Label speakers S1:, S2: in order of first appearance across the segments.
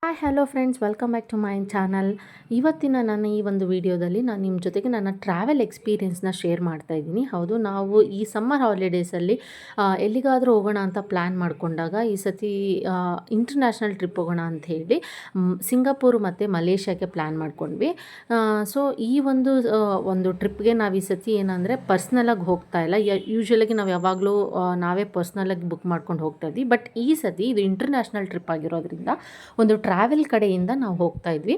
S1: Hi hello friends, welcome back to my channel. ಇವತ್ತಿನ ನನ್ನ ಈ ಒಂದು ವಿಡಿಯೋದಲ್ಲಿ ನಾನು ನಿಮ್ಮ ಜೊತೆಗೆ ನನ್ನ ಟ್ರಾವೆಲ್ ಎಕ್ಸ್ಪೀರಿಯೆನ್ಸ್ನ ಶೇರ್ ಮಾಡ್ತಾ ಇದ್ದೀನಿ. ಹೌದು, ನಾವು ಈ ಸಮ್ಮರ್ ಹಾಲಿಡೇಸಲ್ಲಿ ಎಲ್ಲಿಗಾದರೂ ಹೋಗೋಣ ಅಂತ ಪ್ಲ್ಯಾನ್ ಮಾಡಿಕೊಂಡಾಗ ಈ ಸತಿ ಇಂಟರ್ನ್ಯಾಷನಲ್ ಟ್ರಿಪ್ ಹೋಗೋಣ ಅಂತ ಹೇಳಿ ಸಿಂಗಾಪುರ್ ಮತ್ತು ಮಲೇಷ್ಯಾಕ್ಕೆ ಪ್ಲ್ಯಾನ್ ಮಾಡ್ಕೊಂಡ್ವಿ. ಸೊ ಈ ಒಂದು ಟ್ರಿಪ್ಗೆ ನಾವು ಈ ಸತಿ ಏನಂದರೆ ಪರ್ಸ್ನಲಾಗಿ ಹೋಗ್ತಾ ಇಲ್ಲ. ಯೂಶ್ವಲಾಗಿ ನಾವು ಯಾವಾಗಲೂ ನಾವೇ ಪರ್ಸ್ನಲಾಗಿ ಬುಕ್ ಮಾಡ್ಕೊಂಡು ಹೋಗ್ತಾ ಇದ್ವಿ. ಬಟ್ ಈ ಸತಿ ಇದು ಇಂಟರ್ನ್ಯಾಷನಲ್ ಟ್ರಿಪ್ ಆಗಿರೋದ್ರಿಂದ ಒಂದು ಟ್ರಾವೆಲ್ ಕಡೆಯಿಂದ ನಾವು ಹೋಗ್ತಾ ಇದ್ವಿ.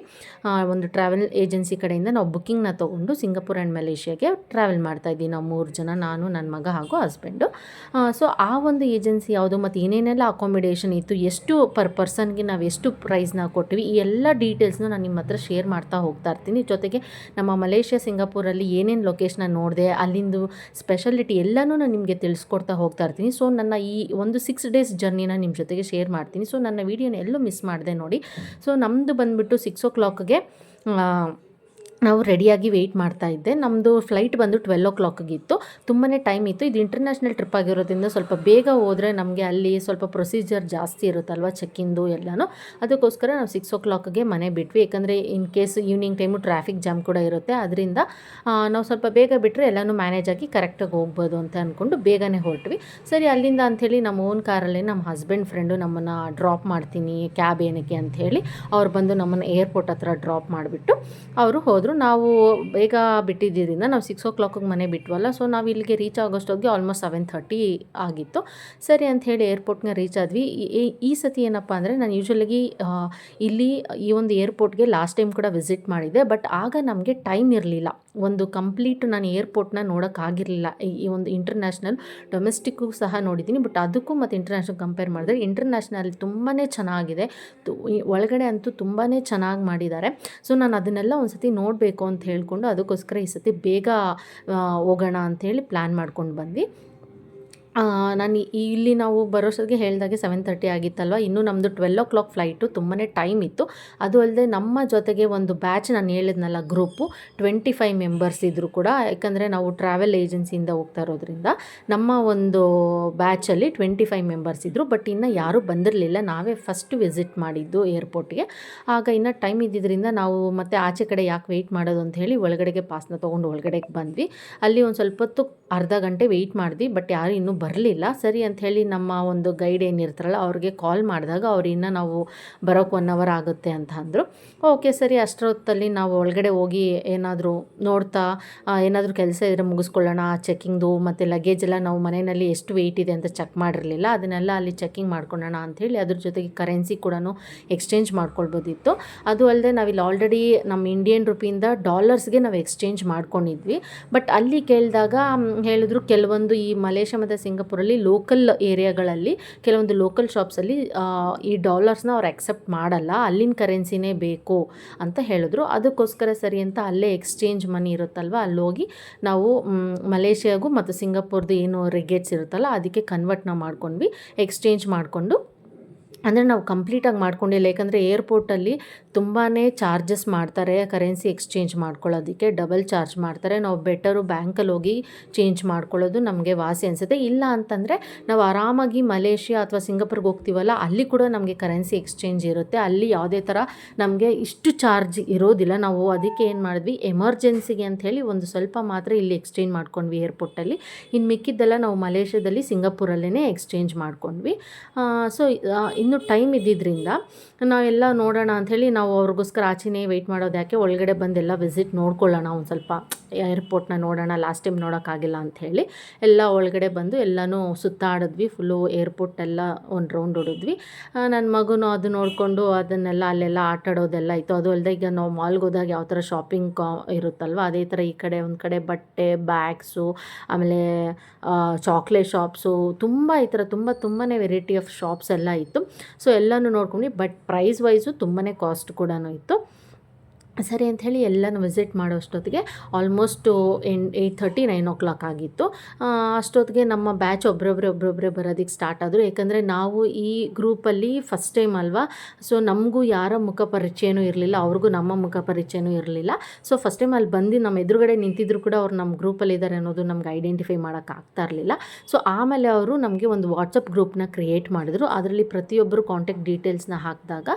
S1: ಒಂದು ಟ್ರಾವೆಲ್ ಏಜೆನ್ಸಿ ಕಡೆಯಿಂದ ನಾವು ಬುಕ್ಕಿಂಗ್ನ ತೊಗೊಂಡು ಸಿಂಗಾಪುರ್ ಆ್ಯಂಡ್ ಮಲೇಷ್ಯಾಗೆ ಟ್ರಾವೆಲ್ ಮಾಡ್ತಾ ಇದ್ವಿ. ನಾವು 3 ಜನ, ನಾನು, ನನ್ನ ಮಗ ಹಾಗೂ ಹಸ್ಬೆಂಡು. ಸೊ ಆ ಒಂದು ಏಜೆನ್ಸಿ ಯಾವುದು ಮತ್ತು ಏನೇನೆಲ್ಲ ಅಕಾಮಿಡೇಷನ್ ಇತ್ತು, ಎಷ್ಟು ಪರ್ ಪರ್ಸನ್ಗೆ ನಾವು ಎಷ್ಟು ಪ್ರೈಸ್ನ ಕೊಟ್ವಿ, ಈ ಎಲ್ಲ ಡೀಟೇಲ್ಸ್ನ ನಾನು ನಿಮ್ಮ ಹತ್ರ ಶೇರ್ ಮಾಡ್ತಾ ಹೋಗ್ತಾ ಇರ್ತೀನಿ. ಜೊತೆಗೆ ನಮ್ಮ ಮಲೇಷ್ಯಾ ಸಿಂಗಾಪುರಲ್ಲಿ ಏನೇನು ಲೊಕೇಶನ್ನ ನೋಡಿದೆ, ಅಲ್ಲಿಂದು ಸ್ಪೆಷಾಲಿಟಿ ಎಲ್ಲನೂ ನಾನು ನಿಮಗೆ ತಿಳಿಸ್ಕೊಡ್ತಾ ಹೋಗ್ತಾ ಇರ್ತೀನಿ. ಸೊ ನನ್ನ ಈ ಒಂದು 6 ಡೇಸ್ ಜರ್ನಿನ ನಿಮ್ಮ ಜೊತೆಗೆ ಶೇರ್ ಮಾಡ್ತೀನಿ. ಸೊ ನನ್ನ ವೀಡಿಯೋನ ಎಲ್ಲೂ ಮಿಸ್ ಮಾಡಿದೆ ನೋಡಿ. ಸೊ ನಮ್ಮದು ಬಂದುಬಿಟ್ಟು 6 o'clockಗೆ ನಾವು ರೆಡಿಯಾಗಿ ವೆಯ್ಟ್ ಮಾಡ್ತಾ ಇದ್ದೆ. ನಮ್ಮದು ಫ್ಲೈಟ್ ಬಂದು 12 o'clockಗಿತ್ತು. ತುಂಬಾ ಟೈಮ್ ಇತ್ತು. ಇದು ಇಂಟರ್ನ್ಯಾಷನಲ್ ಟ್ರಿಪ್ ಆಗಿರೋದ್ರಿಂದ ಸ್ವಲ್ಪ ಬೇಗ ಹೋದರೆ ನಮಗೆ ಅಲ್ಲಿ ಸ್ವಲ್ಪ ಪ್ರೊಸೀಜರ್ ಜಾಸ್ತಿ ಇರುತ್ತಲ್ವ, ಚೆಕ್ಕಿಂದು ಎಲ್ಲನೂ. ಅದಕ್ಕೋಸ್ಕರ ನಾವು 6 o'clockಗೆ ಮನೆ ಬಿಟ್ವಿ. ಯಾಕಂದರೆ in case evening time traffic jam ಕೂಡ ಇರುತ್ತೆ. ಅದರಿಂದ ನಾವು ಸ್ವಲ್ಪ ಬೇಗ ಬಿಟ್ಟರೆ ಎಲ್ಲನೂ ಮ್ಯಾನೇಜ್ ಆಗಿ ಕರೆಕ್ಟಾಗಿ ಹೋಗ್ಬೋದು ಅಂತ ಅಂದ್ಕೊಂಡು ಬೇಗನೆ ಹೊರಟ್ವಿ. ಸರಿ, ಅಲ್ಲಿಂದ ಅಂಥೇಳಿ ನಮ್ಮ ಓನ್ ಕಾರಲ್ಲೇ ನಮ್ಮ ಹಸ್ಬೆಂಡ್ ಫ್ರೆಂಡು ನಮ್ಮನ್ನು ಡ್ರಾಪ್ ಮಾಡ್ತೀನಿ ಕ್ಯಾಬ್ ಏನಕ್ಕೆ ಅಂಥೇಳಿ ಅವ್ರು ಬಂದು ನಮ್ಮನ್ನು ಏರ್ಪೋರ್ಟ್ ಹತ್ರ ಡ್ರಾಪ್ ಮಾಡಿಬಿಟ್ಟು ಅವರು ಹೋದರು. ನಾವು ಬೇಗ ಬಿಟ್ಟಿದ್ದರಿಂದ ನಾವು 6 o'clockಗೆ ಮನೆ ಬಿಟ್ವಲ್ಲ. ಸೊ ನಾವು ಇಲ್ಲಿಗೆ ರೀಚ್ ಆಗೋಷ್ಟೊತ್ತಿಗೆ ಆಲ್ಮೋಸ್ಟ್ 7:30 ಆಗಿತ್ತು. ಸರಿ ಅಂಥೇಳಿ ಏರ್ಪೋರ್ಟ್ಗೆ ರೀಚ್ ಆದ್ವಿ. ಈ ಸತಿ ಏನಪ್ಪ ಅಂದರೆ, ನಾನು ಯೂಶ್ವಲಾಗಿ ಇಲ್ಲಿ ಈ ಒಂದು ಏರ್ಪೋರ್ಟ್ಗೆ ಲಾಸ್ಟ್ ಟೈಮ್ ಕೂಡ ವಿಸಿಟ್ ಮಾಡಿದ್ದೆ. ಬಟ್ ಆಗ ನಮಗೆ ಟೈಮ್ ಇರಲಿಲ್ಲ. ಒಂದು ಕಂಪ್ಲೀಟ್ ನಾನು ಏರ್ಪೋರ್ಟ್ನ ನೋಡೋಕ್ಕಾಗಿರಲಿಲ್ಲ. ಈ ಒಂದು ಇಂಟರ್ನ್ಯಾಷನಲ್, ಡೊಮೆಸ್ಟಿಕ್ಕು ಸಹ ನೋಡಿದ್ದೀನಿ. ಬಟ್ ಅದಕ್ಕೂ ಮತ್ತು ಇಂಟರ್ನ್ಯಾಷನಲ್ ಕಂಪೇರ್ ಮಾಡಿದ್ರೆ ಇಂಟರ್ನ್ಯಾಷನಲ್ ತುಂಬಾ ಚೆನ್ನಾಗಿದೆ. ಒಳಗಡೆ ಅಂತೂ ತುಂಬಾ ಚೆನ್ನಾಗಿ ಮಾಡಿದ್ದಾರೆ. ಸೊ ನಾನು ಅದನ್ನೆಲ್ಲ ಒಂದು ಸತಿ ನೋಡಬೇಕು ಅಂತ ಹೇಳ್ಕೊಂಡು ಅದಕ್ಕೋಸ್ಕರ ಈ ಸತಿ ಬೇಗ ಹೋಗೋಣ ಅಂಥೇಳಿ ಪ್ಲ್ಯಾನ್ ಮಾಡ್ಕೊಂಡು ಬಂದ್ವಿ. ನಾನು ಇಲ್ಲಿ ನಾವು ಬರೋಷ್ಟೊತ್ತಿಗೆ ಹೇಳಿದಾಗೆ 7:30 ಆಗಿತ್ತಲ್ವ. ಇನ್ನೂ ನಮ್ಮದು 12 o'clock ಫ್ಲೈಟು. ತುಂಬಾ ಟೈಮ್ ಇತ್ತು. ಅದು ಅಲ್ಲದೆ ನಮ್ಮ ಜೊತೆಗೆ ಒಂದು ಬ್ಯಾಚ್, ನಾನು ಹೇಳಿದ್ನಲ್ಲ ಗ್ರೂಪು, 25 ಮೆಂಬರ್ಸ್ ಇದ್ದರು ಕೂಡ. ಯಾಕಂದರೆ ನಾವು ಟ್ರಾವೆಲ್ ಏಜೆನ್ಸಿಯಿಂದ ಹೋಗ್ತಾ ಇರೋದ್ರಿಂದ ನಮ್ಮ ಒಂದು ಬ್ಯಾಚಲ್ಲಿ 25 ಮೆಂಬರ್ಸ್ ಇದ್ದರು. ಬಟ್ ಇನ್ನು ಯಾರೂ ಬಂದಿರಲಿಲ್ಲ. ನಾವೇ ಫಸ್ಟ್ ವಿಸಿಟ್ ಮಾಡಿದ್ದು ಏರ್ಪೋರ್ಟ್ಗೆ. ಆಗ ಇನ್ನೂ ಟೈಮ್ ಇದ್ದಿದ್ದರಿಂದ ನಾವು ಮತ್ತೆ ಆಚೆ ಕಡೆ ಯಾಕೆ ವೆಯ್ಟ್ ಮಾಡೋದು ಅಂತ ಹೇಳಿ ಒಳಗಡೆಗೆ ಪಾಸ್ನ ತೊಗೊಂಡು ಒಳಗಡೆಗೆ ಬಂದ್ವಿ. ಅಲ್ಲಿ ಒಂದು ಸ್ವಲ್ಪ ಹೊತ್ತು, ಅರ್ಧ ಗಂಟೆ ವೆಯ್ಟ್ ಮಾಡಿದ್ವಿ. ಬಟ್ ಯಾರು ಇನ್ನೂ ಬರಲಿಲ್ಲ. ಸರಿ ಅಂಥೇಳಿ ನಮ್ಮ ಒಂದು ಗೈಡ್ ಏನಿರ್ತಾರಲ್ಲ ಅವ್ರಿಗೆ ಕಾಲ್ ಮಾಡಿದಾಗ ಅವ್ರು ಇನ್ನೂ ನಾವು ಬರೋಕ್ಕೆ 1 hour ಆಗುತ್ತೆ ಅಂತ ಅಂದರು. ಓಕೆ ಸರಿ, ಅಷ್ಟೊತ್ತಲ್ಲಿ ನಾವು ಒಳಗಡೆ ಹೋಗಿ ಏನಾದರೂ ನೋಡ್ತಾ ಏನಾದರೂ ಕೆಲಸ ಇದ್ದರೆ ಮುಗಿಸ್ಕೊಳ್ಳೋಣ. ಚೆಕ್ಕಿಂಗ್ದು ಮತ್ತು ಲಗೇಜ್ ಎಲ್ಲ ನಾವು ಮನೆಯಲ್ಲಿ ಎಷ್ಟು ವೆಯ್ಟ್ ಇದೆ ಅಂತ ಚೆಕ್ ಮಾಡಿರಲಿಲ್ಲ. ಅದನ್ನೆಲ್ಲ ಅಲ್ಲಿ ಚೆಕ್ಕಿಂಗ್ ಮಾಡ್ಕೊಳ್ಳೋಣ ಅಂಥೇಳಿ ಅದ್ರ ಜೊತೆಗೆ ಕರೆನ್ಸಿ ಕೂಡ ಎಕ್ಸ್ಚೇಂಜ್ ಮಾಡ್ಕೊಳ್ಬೋದಿತ್ತು. ಅದು ಅಲ್ಲದೆ ನಾವಿಲ್ಲಿ ಆಲ್ರೆಡಿ ನಮ್ಮ ಇಂಡಿಯನ್ ರುಪಿಯಿಂದ ಡಾಲರ್ಸ್ಗೆ ನಾವು ಎಕ್ಸ್ಚೇಂಜ್ ಮಾಡ್ಕೊಂಡಿದ್ವಿ. ಬಟ್ ಅಲ್ಲಿ ಕೇಳಿದಾಗ ಹೇಳಿದ್ರು, ಕೆಲವೊಂದು ಈ ಮಲೇಷ್ಯಾ ಮತ್ತು ಸಿಂಗಾಪುರಲ್ಲಿ ಲೋಕಲ್ ಏರಿಯಾಗಳಲ್ಲಿ ಕೆಲವೊಂದು ಲೋಕಲ್ ಶಾಪ್ಸಲ್ಲಿ ಈ ಡಾಲರ್ಸ್ನ ಅವ್ರು ಅಕ್ಸೆಪ್ಟ್ ಮಾಡಲ್ಲ, ಅಲ್ಲಿನ ಕರೆನ್ಸಿನೇ ಬೇಕು ಅಂತ ಹೇಳಿದ್ರು. ಅದಕ್ಕೋಸ್ಕರ ಸರಿ ಅಂತ ಅಲ್ಲೇ ಎಕ್ಸ್ಚೇಂಜ್ ಮನಿ ಇರುತ್ತಲ್ವ, ಅಲ್ಲೋಗಿ ನಾವು ಮಲೇಷ್ಯಾಗೂ ಮತ್ತು ಸಿಂಗಾಪುರ್ದು ಏನು ರಿಗೇಟ್ಸ್ ಇರುತ್ತಲ್ಲ ಅದಕ್ಕೆ ಕನ್ವರ್ಟ್ನ ಮಾಡ್ಕೊಂಡ್ವಿ. ಎಕ್ಸ್ಚೇಂಜ್ ಮಾಡಿಕೊಂಡು, ಅಂದರೆ ನಾವು ಕಂಪ್ಲೀಟಾಗಿ ಮಾಡ್ಕೊಂಡಿಲ್ಲ. ಯಾಕಂದರೆ ಏರ್ಪೋರ್ಟಲ್ಲಿ ತುಂಬಾ ಚಾರ್ಜಸ್ ಮಾಡ್ತಾರೆ ಕರೆನ್ಸಿ ಎಕ್ಸ್ಚೇಂಜ್ ಮಾಡ್ಕೊಳ್ಳೋದಕ್ಕೆ. ಡಬಲ್ ಚಾರ್ಜ್ ಮಾಡ್ತಾರೆ. ನಾವು ಬೆಟರು ಬ್ಯಾಂಕಲ್ಲಿ ಹೋಗಿ ಚೇಂಜ್ ಮಾಡ್ಕೊಳ್ಳೋದು ನಮಗೆ ವಾಸಿ ಅನಿಸುತ್ತೆ. ಇಲ್ಲ ಅಂತಂದರೆ ನಾವು ಆರಾಮಾಗಿ ಮಲೇಷ್ಯಾ ಅಥವಾ ಸಿಂಗಾಪುರ್ಗೆ ಹೋಗ್ತೀವಲ್ಲ, ಅಲ್ಲಿ ಕೂಡ ನಮಗೆ ಕರೆನ್ಸಿ ಎಕ್ಸ್ಚೇಂಜ್ ಇರುತ್ತೆ. ಅಲ್ಲಿ ಯಾವುದೇ ಥರ ನಮಗೆ ಇಷ್ಟು ಚಾರ್ಜ್ ಇರೋದಿಲ್ಲ. ನಾವು ಅದಕ್ಕೆ ಏನು ಮಾಡಿದ್ವಿ, ಎಮರ್ಜೆನ್ಸಿಗೆ ಅಂಥೇಳಿ ಒಂದು ಸ್ವಲ್ಪ ಮಾತ್ರ ಇಲ್ಲಿ ಎಕ್ಸ್ಚೇಂಜ್ ಮಾಡ್ಕೊಂಡ್ವಿ ಏರ್ಪೋರ್ಟಲ್ಲಿ. ಇನ್ನು ಮಿಕ್ಕಿದ್ದೆಲ್ಲ ನಾವು ಮಲೇಷ್ಯಾದಲ್ಲಿ ಸಿಂಗಾಪುರಲ್ಲೇ ಎಕ್ಸ್ಚೇಂಜ್ ಮಾಡ್ಕೊಂಡ್ವಿ. ಸೊ ಇನ್ನೂ ಟೈಮ್ ಇದ್ದಿದ್ದರಿಂದ ನಾವೆಲ್ಲ ನೋಡೋಣ ಅಂಥೇಳಿ ನಾವು ಅವ್ರಿಗೋಸ್ಕರ ಆಚೆನೇ ವೆಯ್ಟ್ ಮಾಡೋದು ಯಾಕೆ, ಒಳಗಡೆ ಬಂದೆಲ್ಲ ವಿಸಿಟ್ ನೋಡ್ಕೊಳ್ಳೋಣ, ಒಂದು ಸ್ವಲ್ಪ ಏರ್ಪೋರ್ಟ್ನ ನೋಡೋಣ, ಲಾಸ್ಟ್ ಟೈಮ್ ನೋಡೋಕ್ಕಾಗಿಲ್ಲ ಅಂಥೇಳಿ ಎಲ್ಲ ಒಳಗಡೆ ಬಂದು ಎಲ್ಲನೂ ಸುತ್ತಾಡಿದ್ವಿ. ಫುಲ್ಲು ಏರ್ಪೋರ್ಟ್ ಎಲ್ಲ ಒಂದು ರೌಂಡ್ ಹೊಡಿದ್ವಿ. ನನ್ನ ಮಗುನೂ ಅದು ನೋಡಿಕೊಂಡು ಅದನ್ನೆಲ್ಲ ಅಲ್ಲೆಲ್ಲ ಆಟಾಡೋದೆಲ್ಲ ಇತ್ತು. ಅದು ಅಲ್ಲದೆ ಈಗ ನಾವು ಮಾಲ್ಗೆ ಹೋದಾಗ ಯಾವ ಥರ ಶಾಪಿಂಗ್ ಇರುತ್ತಲ್ವ, ಅದೇ ಥರ ಈ ಕಡೆ ಒಂದು ಕಡೆ ಬಟ್ಟೆ, ಬ್ಯಾಗ್ಸು, ಆಮೇಲೆ ಚಾಕ್ಲೇಟ್ ಶಾಪ್ಸು, ತುಂಬ ಈ ಥರ ತುಂಬಾ ವೆರೈಟಿ ಆಫ್ ಶಾಪ್ಸ್ ಎಲ್ಲ ಇತ್ತು. ಸೊ ಎಲ್ಲನೂ ನೋಡ್ಕೊಂಡು, ಬಟ್ ಪ್ರೈಸ್ ವೈಸು ತುಂಬಾ ಕಾಸ್ಟ್ ಕೂಡ ಇತ್ತು. ಸರಿ ಅಂಥೇಳಿ ಎಲ್ಲನೂ ವಿಸಿಟ್ ಮಾಡೋ ಅಷ್ಟೊತ್ತಿಗೆ ಆಲ್ಮೋಸ್ಟು 8:30 9 ಆಗಿತ್ತು. ಅಷ್ಟೊತ್ತಿಗೆ ನಮ್ಮ ಬ್ಯಾಚ್ ಒಬ್ಬೊಬ್ಬರೇ ಬರೋದಕ್ಕೆ ಸ್ಟಾರ್ಟ್ ಆದರು. ಏಕೆಂದರೆ ನಾವು ಈ ಗ್ರೂಪಲ್ಲಿ ಫಸ್ಟ್ ಟೈಮ್ ಅಲ್ವಾ, ಸೊ ನಮಗೂ ಯಾರ ಮುಖ ಪರಿಚಯನೂ ಇರಲಿಲ್ಲ, ಅವ್ರಿಗೂ ನಮ್ಮ ಮುಖ ಪರಿಚಯನೂ ಇರಲಿಲ್ಲ. ಸೊ ಫಸ್ಟ್ ಟೈಮ್ ಅಲ್ಲಿ ಬಂದು ನಮ್ಮ ಎದುರುಗಡೆ ನಿಂತಿದ್ರು ಕೂಡ ಅವ್ರು ನಮ್ಮ ಗ್ರೂಪಲ್ಲಿದ್ದಾರೆ ಅನ್ನೋದು ನಮ್ಗೆ ಐಡೆಂಟಿಫೈ ಮಾಡೋಕ್ಕಾಗ್ತಾ ಇರಲಿಲ್ಲ. ಸೊ ಆಮೇಲೆ ಅವರು ನಮಗೆ ಒಂದು ವಾಟ್ಸಪ್ ಗ್ರೂಪ್ನ ಕ್ರಿಯೇಟ್ ಮಾಡಿದ್ರು. ಅದರಲ್ಲಿ ಪ್ರತಿಯೊಬ್ಬರು ಕಾಂಟ್ಯಾಕ್ಟ್ ಡೀಟೇಲ್ಸ್ನ ಹಾಕಿದಾಗ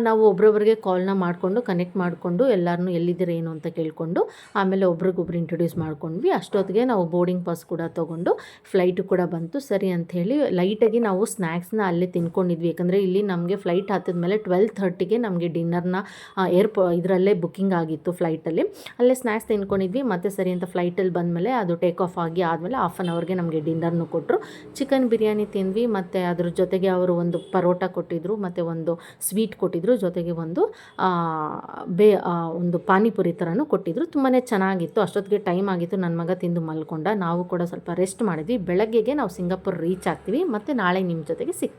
S1: ನಾವು ಒಬ್ರೊಬ್ರಿಗೆ ಕಾಲ್ನ ಮಾಡಿಕೊಂಡು ಕನೆಕ್ಟ್ ಮಾಡಿಕೊಂಡು ಎಲ್ಲರನ್ನೂ ಎಲ್ಲಿದ್ದೀರ ಏನು ಅಂತ ಕೇಳಿಕೊಂಡು ಆಮೇಲೆ ಒಬ್ರಿಗೊಬ್ರು ಇಂಟ್ರೊಡ್ಯೂಸ್ ಮಾಡ್ಕೊಂಡ್ವಿ. ಅಷ್ಟೊತ್ತಿಗೆ ನಾವು ಬೋರ್ಡಿಂಗ್ ಪಾಸ್ ಕೂಡ ತೊಗೊಂಡು ಫ್ಲೈಟು ಕೂಡ ಬಂತು. ಸರಿ ಅಂಥೇಳಿ ಲೈಟಾಗಿ ನಾವು ಸ್ನ್ಯಾಕ್ಸ್ನ ಅಲ್ಲೇ ತಿನ್ಕೊಂಡಿದ್ವಿ. ಯಾಕಂದರೆ ಇಲ್ಲಿ ನಮಗೆ ಫ್ಲೈಟ್ ಹತ್ತಿದ ಮೇಲೆ 12:30ಗೆ ನಮಗೆ ಡಿನ್ನರ್ನ ಇದರಲ್ಲೇ ಬುಕ್ಕಿಂಗ್ ಆಗಿತ್ತು ಫ್ಲೈಟಲ್ಲಿ. ಅಲ್ಲೇ ಸ್ನ್ಯಾಕ್ಸ್ ತಿನ್ಕೊಂಡಿದ್ವಿ. ಮತ್ತು ಸರಿ ಅಂತ ಫ್ಲೈಟಲ್ಲಿ ಬಂದಮೇಲೆ ಅದು ಟೇಕ್ ಆಫ್ ಆಗಿ ಆದಮೇಲೆ ಹಾಫ್ ಆನ್ ಅವರ್ಗೆ ನಮಗೆ ಡಿನ್ನರ್ನು ಕೊಟ್ಟರು. ಚಿಕನ್ ಬಿರಿಯಾನಿ ತಿಂದ್ವಿ. ಮತ್ತು ಅದ್ರ ಜೊತೆಗೆ ಅವರು ಒಂದು ಪರೋಟ ಕೊಟ್ಟಿದ್ದರು, ಮತ್ತು ಒಂದು ಸ್ವೀಟ್ ಕೊಟ್ಟಿದ್ದರು, ಜೊತೆಗೆ ಒಂದು ಪಾನಿಪುರಿ ಥರನೂ ಕೊಟ್ಟಿದ್ದರು. ತುಂಬಾ ಚೆನ್ನಾಗಿತ್ತು. ಅಷ್ಟೊತ್ತಿಗೆ ಟೈಮ್ ಆಗಿತ್ತು, ನನ್ನ ಮಗ ತಿಂದು ಮಲ್ಕೊಂಡ. ನಾವು ಕೂಡ ಸ್ವಲ್ಪ ರೆಸ್ಟ್ ಮಾಡಿದ್ವಿ. ಬೆಳಗ್ಗೆಗೆ ನಾವು ಸಿಂಗಾಪುರ್ ರೀಚ್ ಆಗ್ತೀವಿ. ಮತ್ತು ನಾಳೆ ನಿಮ್ಮ ಜೊತೆಗೆ ಸಿಗ್ತೀವಿ.